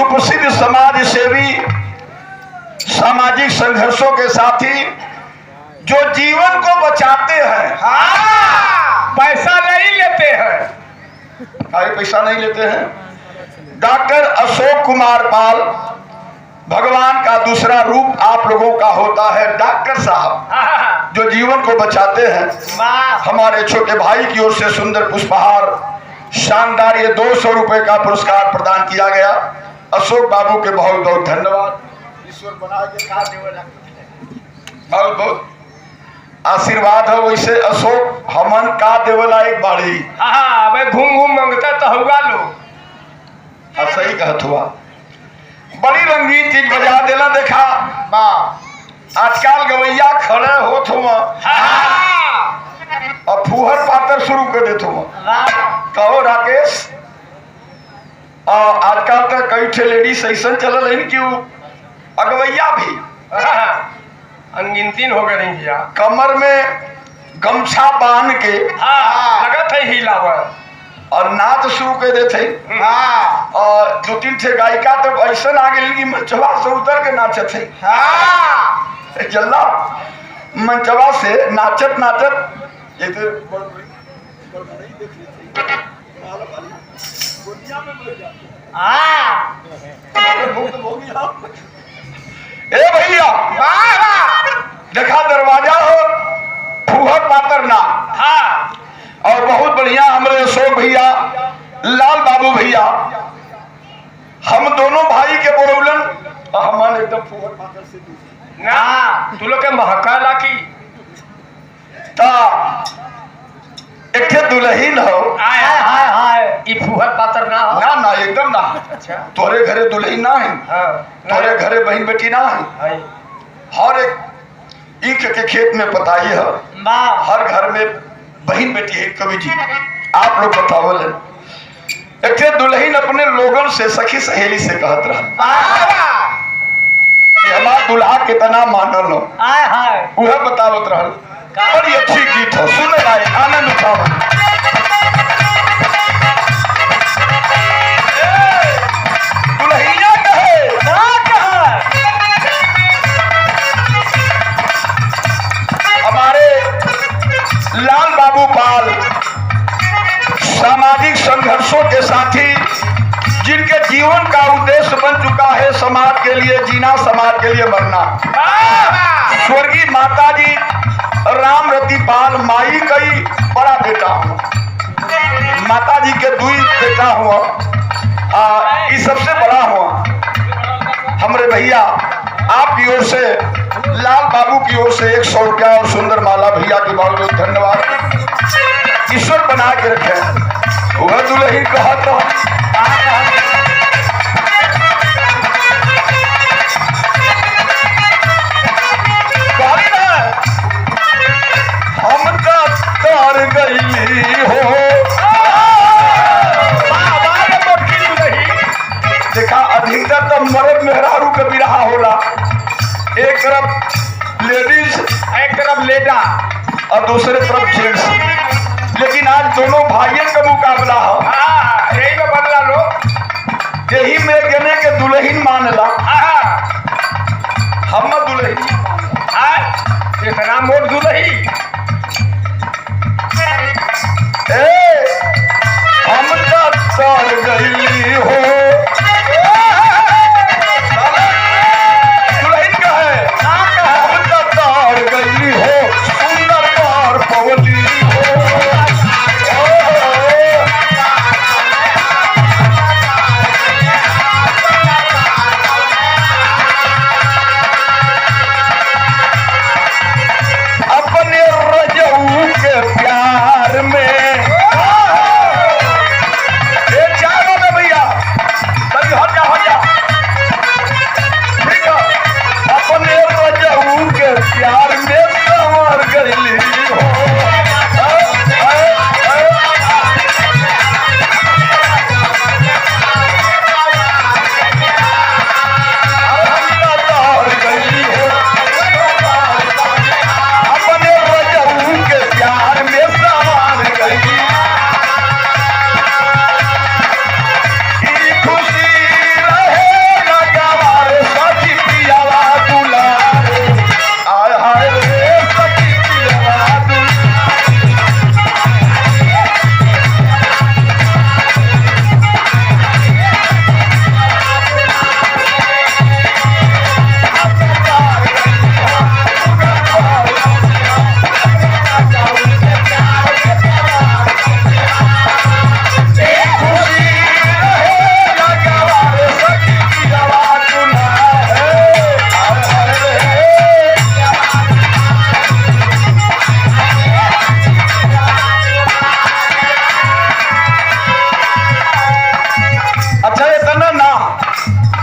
सुप्रसिद्ध समाज सेवी, सामाजिक संघर्षों के साथी, जो जीवन को बचाते हैं। हाँ, पैसा नहीं लेते हैं। पैसा नहीं लेते हैं। डॉक्टर अशोक कुमार पाल, भगवान का दूसरा रूप आप लोगों का होता है डॉक्टर साहब, जो जीवन को बचाते हैं। हमारे छोटे भाई की ओर से सुंदर पुष्पहार, शानदार ये 200 रुपए का पुरस्कार प्रदान किया गया। अशोक बाबू के बहुत बहुत धन्यवाद। ईश्वर बना के बहुत बहुत आशीर्वाद हो। वैसे अशोक हमन का देवला एक बाड़ी। हाँ, अब घूम घूम मांगता तो होगा लोग। सही कहत हुआ। बड़ी रंगीन चीज बजा देला। देखा आजकल गवैया खड़े होत हुआ और फूहर पातर शुरू कर देते हुआ। कहो राकेश, आजकल तक कई ठे लेडीज ऐसा चल रही कि अगवैया भी अनगिनती हो गई भैया। कमर में गमछा बांध के लगत है हिलावर और नाच शुरू कर देते। और 2-3 ठे गायिका तो ऐसा आ गई कि मंचवा से उतर के नाचत है। जल्ला मंचवा से नाचत नाचत ये तो ए भैया देखा दरवाजा हो फूहर पातर ना। और बहुत बढ़िया हमारे अशोक भैया, लाल बाबू भैया, हम दोनों भाई के बोलौलन हमान एकदम फूहर पातर से ना तू लोग के महका लाकी ता एक दुल्हन हो। हाय हाय हाय ई फूहर पातर ना हो। ना ना एकदम ना। अच्छा, तोरे घरे दुल्हन ना है। हाँ, तोरे घरे बहन बेटी ना है। हर एक ईख के खेत में पताई है। हर घर में बहन बेटी है। कवि जी आप लोग बतावल एक दुल्हन अपने लोगन से, सखी सहेली से कहत रहा कि हमार दुल्हा कितना मानल हो। वह बतावत रहल। बड़ी अच्छी गीत हो, सुने लाए, आनंद उठाओ। दुल्हनिया कहे हमारे लाल बाबू पाल, सामाजिक संघर्षों के साथी, जिनके जीवन का उद्देश्य बन चुका है समाज के लिए जीना, समाज के लिए मरना। स्वर्गीय माता जी रामरती पाल माई कई बड़ा बेटा हुआ। माता जी के 2 बेटा हुआ, ये सबसे बड़ा हुआ। हमारे भैया आपकी ओर से, लाल बाबू की ओर से 100 रुपया और सुंदर माला भैया की बहुत बहुत धन्यवाद। ईश्वर बना के रखे। वह दुल्हन कहत हम तर गई हो। देखा अधिकतर तो मर्द मेहरारू के बिरहा होला। एक तरफ लेडीज, एक तरफ लेडा और दूसरे तरफ जेंट्स। लेकिन आज दोनों भाइयों का मुकाबला हो। यही में बदला लोग, यही में गने के दुल्हन मानला। हम दुल्हन इतना मोट दुल्ही हम तर गई हो। दुल्हन का है हम तर गई हो, सुंदर और पवली हो। अपने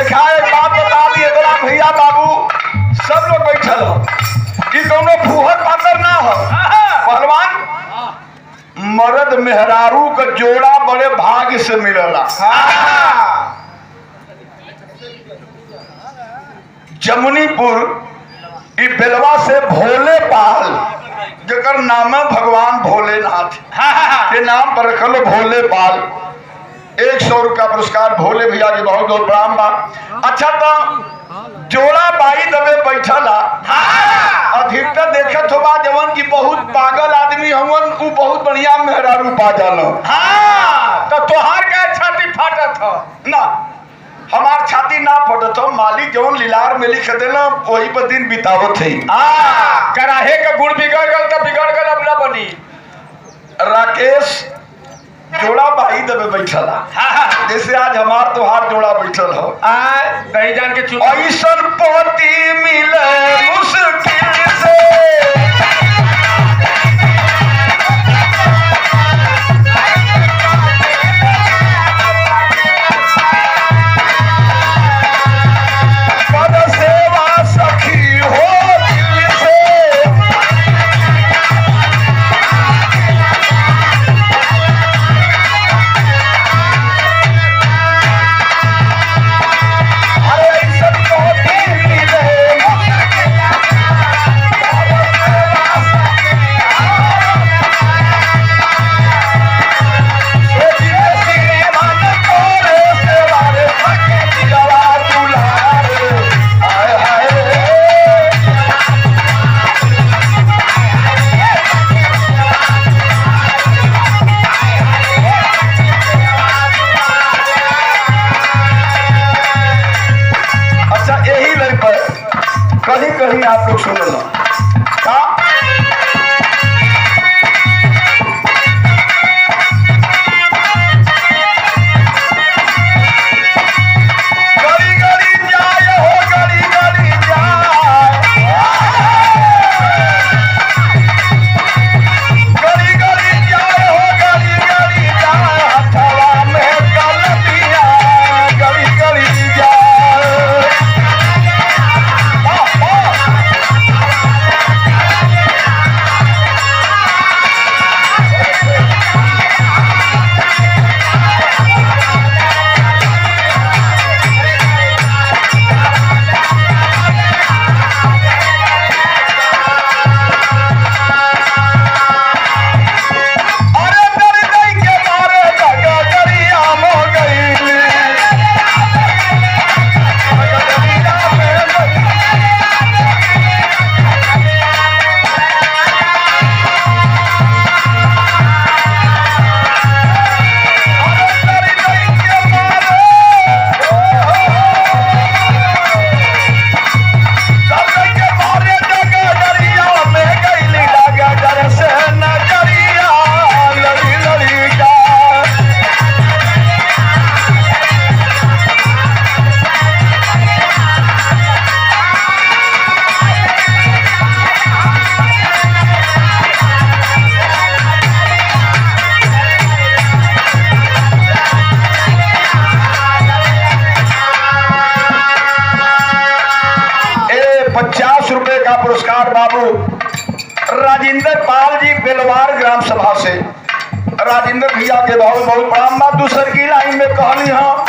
देखा एक बात बता दिए तोरा भैया बाबू सब लोग बैठल हो कि कौनो फूहर पातर ना हो पहलवान मर्द मेहरारू का जोड़ा बड़े भाग्य से मिलला। जमुनीपुर ई बेलवा से भोले पाल जकर नाम है भगवान भोलेनाथ के नाम पर रखल भोले पाल 100 रुपया पुरस्कार भोले भैया के बहुत बहुत प्रणाम बा। अच्छा तो जोड़ा बाई दबे बैठला अधिकतर देखत होबा जवन की बहुत पागल आदमी हवन उ बहुत बढ़िया मेहरारू पा जालो। तो तोहार का छाती फाटत हो ना हमार छाती ना फटत हो मालिक जवन लीलार में लिख देना वही पर दिन बितावत है। कराहे का गुड़ बिगड़ गल तो बिगड़ गल अब ना बनी। राकेश जोड़ा बाई दबे बैठला जैसे आज हमार तोहार जोड़ा बैठल हो दही जान के चुन ऐसन पति मिले मुश्किल से पद सेवा सखी हो दिल से अरे ऐसन पति मिले अच्छा यही लाइन पर कहीं कहीं आप लोग सुन लो का गली गली जाए हो गली गली जाए गली गली जाए हो गली गली जाए हथवा में कलतिया गली गली जाए। अरे डर गई के मारे जगा गरिया मो गईली गरिया में अरे डर गई के मारे डर गई के मारे जगा गरिया में गईली लगा डर से नजरिया लड़ी लड़ी जा। ए 50 रुपए का पुरस्कार बाबू राजेंद्र पाल जी बेलवार ग्राम सभा से राजेंद्र भैया के बहुत बहुत प्रणाम बा। दूसर की लाइन में कहली हाँ